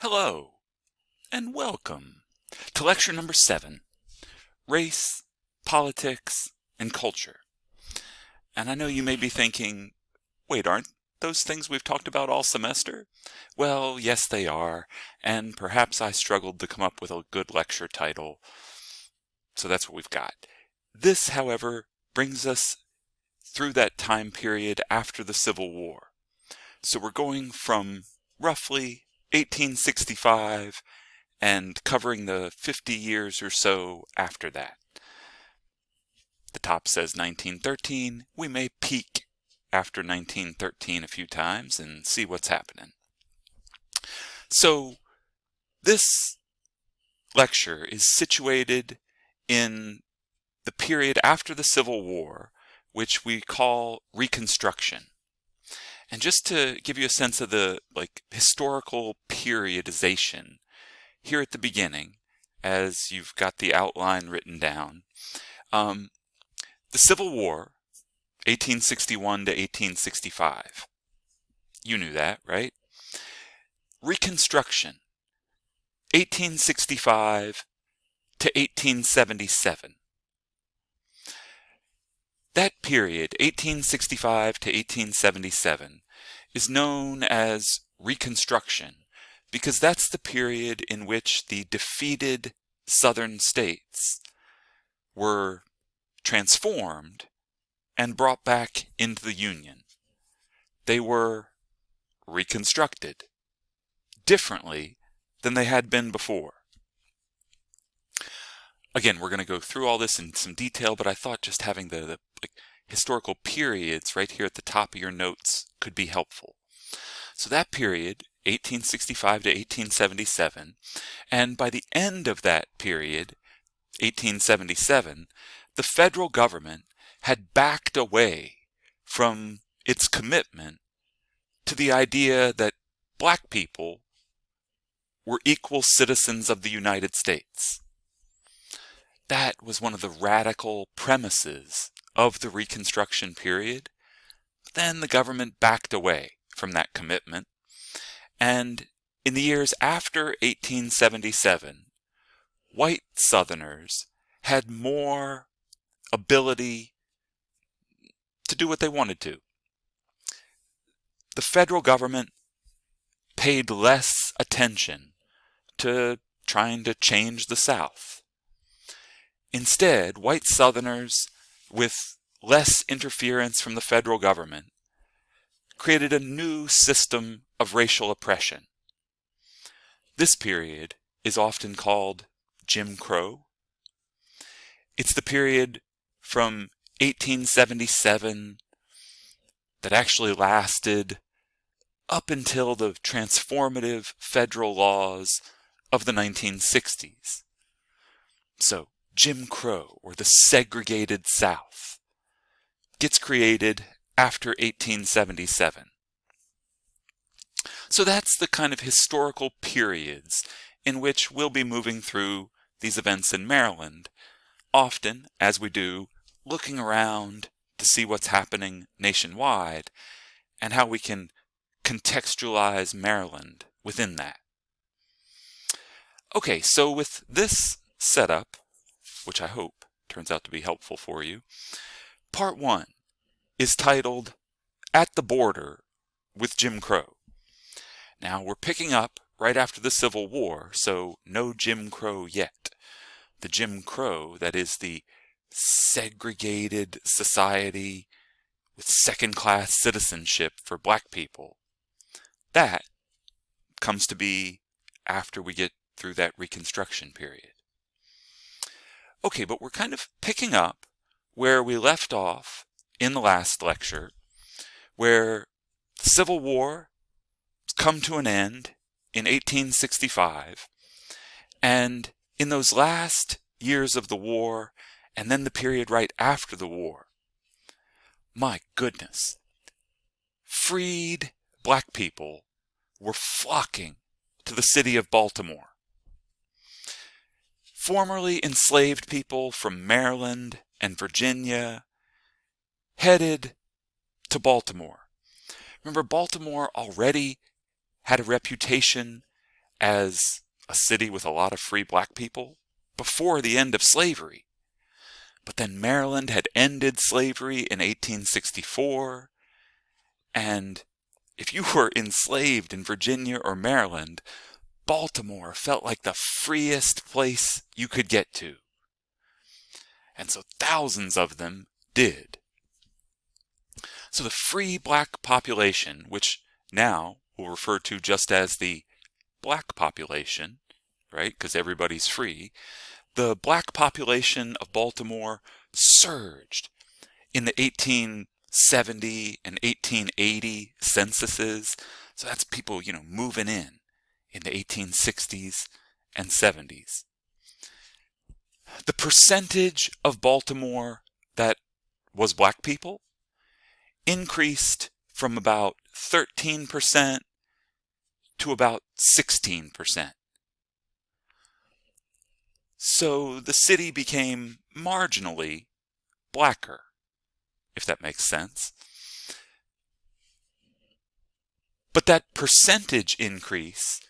Hello, and welcome to lecture number 7, Race, Politics, and Culture. And I know you may be thinking, wait, aren't those things we've talked about all semester? Well, yes they are, and perhaps I struggled to come up with a good lecture title, so that's what we've got. This, however, brings us through that time period after the Civil War. So we're going from roughly 1865 and covering the 50 years or so after that. The top says 1913. We may peek after 1913 a few times and see what's happening. So this lecture is situated in the period after the Civil War, which we call Reconstruction. And just to give you a sense of the historical periodization, here at the beginning, as you've got the outline written down, the Civil War, 1861 to 1865. You knew that, right? Reconstruction, 1865 to 1877. That period, 1865 to 1877, is known as Reconstruction because that's the period in which the defeated southern states were transformed and brought back into the Union. They were reconstructed differently than they had been before. Again, we're going to go through all this in some detail, but I thought just having the historical periods right here at the top of your notes could be helpful. So that period, 1865 to 1877, and by the end of that period, 1877, the federal government had backed away from its commitment to the idea that black people were equal citizens of the United States. That was one of the radical premises of the Reconstruction period. Then the government backed away from that commitment. And in the years after 1877, white Southerners had more ability to do what they wanted to. The federal government paid less attention to trying to change the South. Instead, white Southerners, with less interference from the federal government, created a new system of racial oppression. This period is often called Jim Crow. It's the period from 1877 that actually lasted up until the transformative federal laws of the 1960s. So, Jim Crow, or the segregated South, gets created after 1877. So that's the kind of historical periods in which we'll be moving through these events in Maryland, often, as we do, looking around to see what's happening nationwide and how we can contextualize Maryland within that. Okay, so with this setup, which I hope turns out to be helpful for you, Part 1 is titled At the Border with Jim Crow. Now, we're picking up right after the Civil War, so no Jim Crow yet. The Jim Crow, that is the segregated society with second-class citizenship for black people, that comes to be after we get through that Reconstruction period. Okay, but we're kind of picking up where we left off in the last lecture, where the Civil War has come to an end in 1865, and in those last years of the war, and then the period right after the war, my goodness, freed black people were flocking to the city of Baltimore. Formerly enslaved people from Maryland and Virginia headed to Baltimore. Remember, Baltimore already had a reputation as a city with a lot of free black people before the end of slavery. But then Maryland had ended slavery in 1864, and if you were enslaved in Virginia or Maryland, Baltimore felt like the freest place you could get to. And so thousands of them did. So the free black population, which now we'll refer to just as the black population, right, because everybody's free, the black population of Baltimore surged in the 1870 and 1880 censuses. So that's people, moving in the 1860s and 70s. The percentage of Baltimore that was black people increased from about 13% to about 16%. So the city became marginally blacker, if that makes sense. But that percentage increase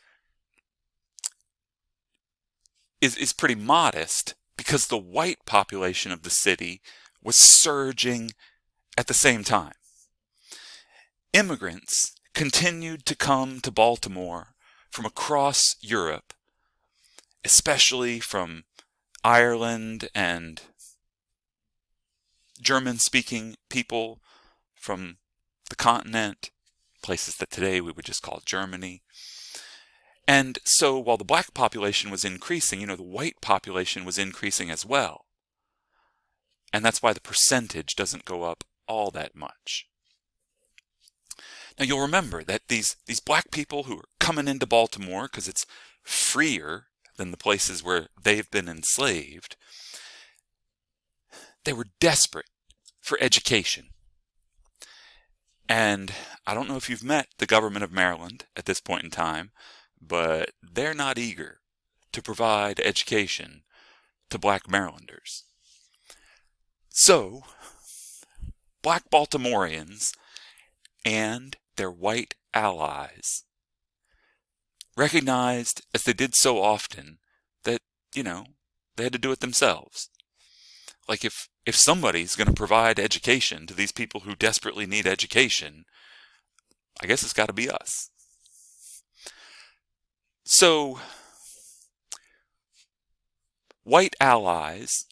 is pretty modest because the white population of the city was surging at the same time. Immigrants continued to come to Baltimore from across Europe, especially from Ireland and German-speaking people from the continent, places that today we would just call Germany. And so while the black population was increasing, the white population was increasing as well. And that's why the percentage doesn't go up all that much. Now you'll remember that these black people who are coming into Baltimore because it's freer than the places where they've been enslaved, they were desperate for education. And I don't know if you've met the government of Maryland at this point in time, but they're not eager to provide education to black Marylanders. So, black Baltimoreans and their white allies recognized, as they did so often, that, they had to do it themselves. Like if somebody's going to provide education to these people who desperately need education, I guess it's got to be us. So, white allies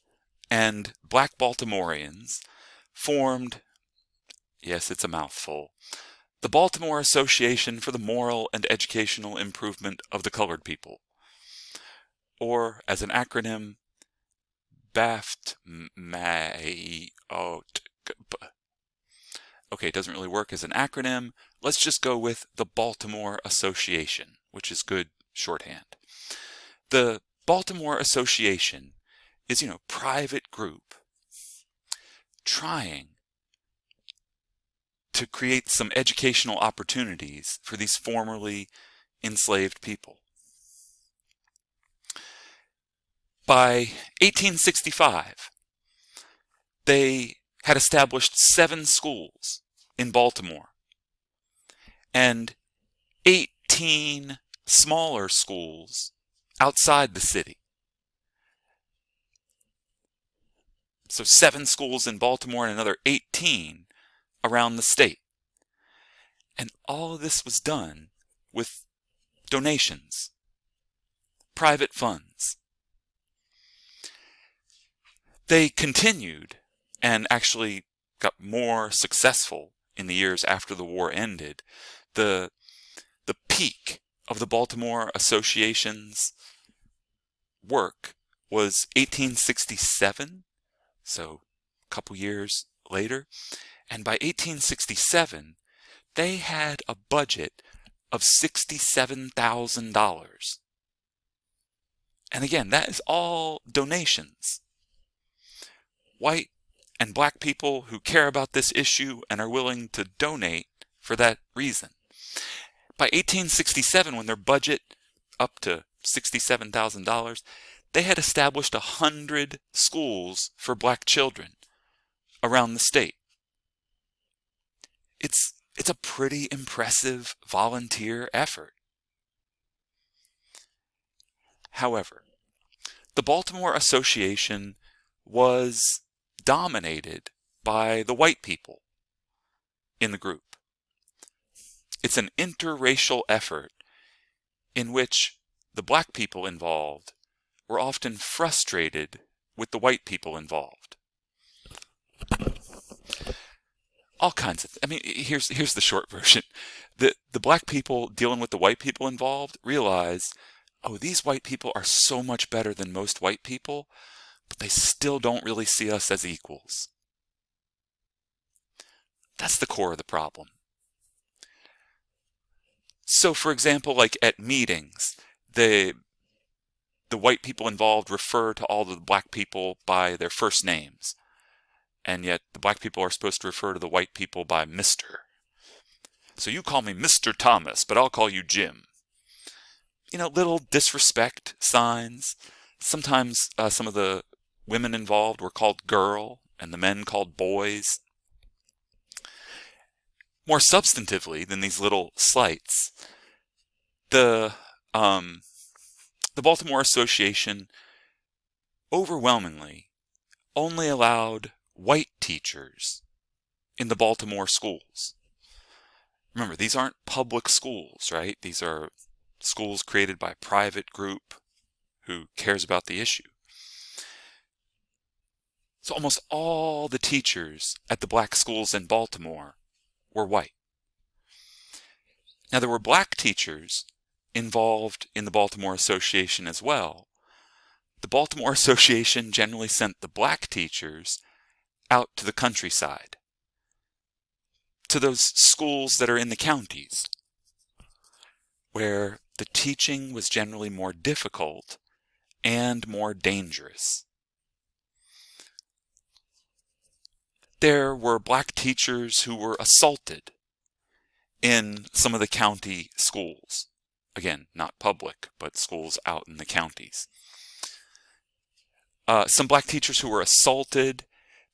and black Baltimoreans formed, yes, it's a mouthful, the Baltimore Association for the Moral and Educational Improvement of the Colored People, or as an acronym, BAFT. Okay, it doesn't really work as an acronym. Let's just go with the Baltimore Association, which is good shorthand. The Baltimore Association is, private group trying to create some educational opportunities for these formerly enslaved people. By 1865, they had established 7 schools in Baltimore and 18 smaller schools outside the city. So 7 schools in Baltimore and another 18 around the state. And all of this was done with donations, private funds. They continued and actually got more successful in the years after the war ended. The peak of the Baltimore Association's work was 1867, so a couple years later. And by 1867, they had a budget of $67,000. And again, that is all donations. White and black people who care about this issue and are willing to donate for that reason. By 1867, when their budget up to $67,000, they had established 100 schools for black children around the state. It's a pretty impressive volunteer effort. However, the Baltimore Association was dominated by the white people in the group. It's an interracial effort in which the black people involved were often frustrated with the white people involved. All kinds of, here's the short version. The black people dealing with the white people involved realized, oh, these white people are so much better than most white people, but they still don't really see us as equals. That's the core of the problem. So, for example, like at meetings, the white people involved refer to all the black people by their first names, and yet the black people are supposed to refer to the white people by Mr. So you call me Mr. Thomas, but I'll call you Jim. Little disrespect signs. Sometimes some of the women involved were called girl, and the men called boys. More substantively than these little slights, the Baltimore Association overwhelmingly only allowed white teachers in the Baltimore schools. Remember, these aren't public schools, right? These are schools created by a private group who cares about the issue. So almost all the teachers at the black schools in Baltimore were white. Now, there were black teachers involved in the Baltimore Association as well. The Baltimore Association generally sent the black teachers out to the countryside, to those schools that are in the counties, where the teaching was generally more difficult and more dangerous. There were black teachers who were assaulted in some of the county schools. Again, not public, but schools out in the counties. Some black teachers who were assaulted.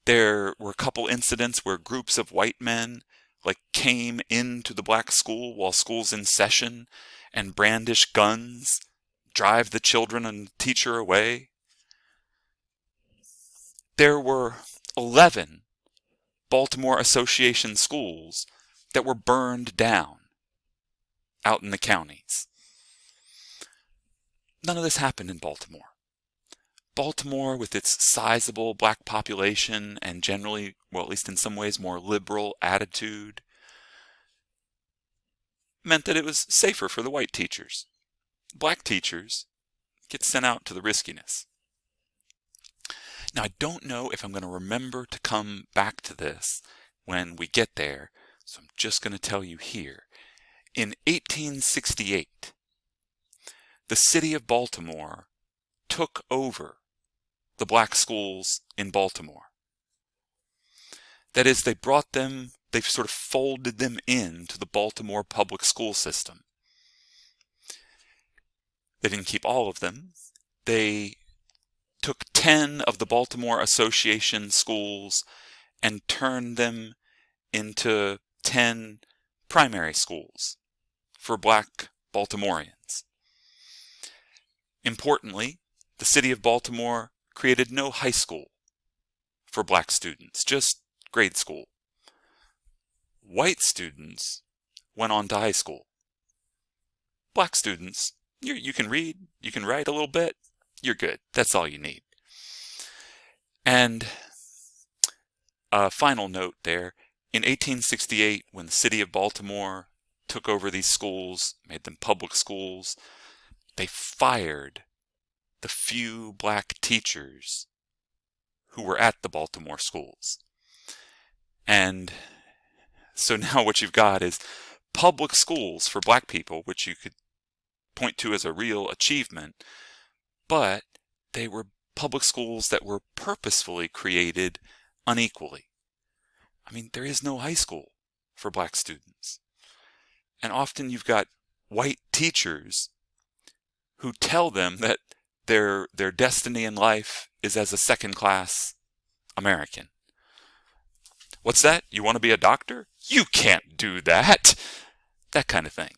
There were a couple incidents where groups of white men came into the black school while school's in session and brandish guns, drive the children and teacher away. There were 11 Baltimore Association schools that were burned down out in the counties. None of this happened in Baltimore. Baltimore, with its sizable black population and generally, well, at least in some ways, more liberal attitude, meant that it was safer for the white teachers. Black teachers get sent out to the riskiness. Now, I don't know if I'm going to remember to come back to this when we get there, so I'm just going to tell you here. In 1868, the city of Baltimore took over the black schools in Baltimore. That is, they sort of folded them into the Baltimore public school system. They didn't keep all of them. They took 10 of the Baltimore Association schools and turned them into 10 primary schools for black Baltimoreans. Importantly, the city of Baltimore created no high school for black students, just grade school. White students went on to high school. Black students, you can read, you can write a little bit, you're good. That's all you need. And a final note there, in 1868, when the city of Baltimore took over these schools, made them public schools, they fired the few black teachers who were at the Baltimore schools. And so now what you've got is public schools for black people, which you could point to as a real achievement, but they were public schools that were purposefully created unequally. There is no high school for black students. And often you've got white teachers who tell them that their destiny in life is as a second-class American. What's that? You want to be a doctor? You can't do that! That kind of thing.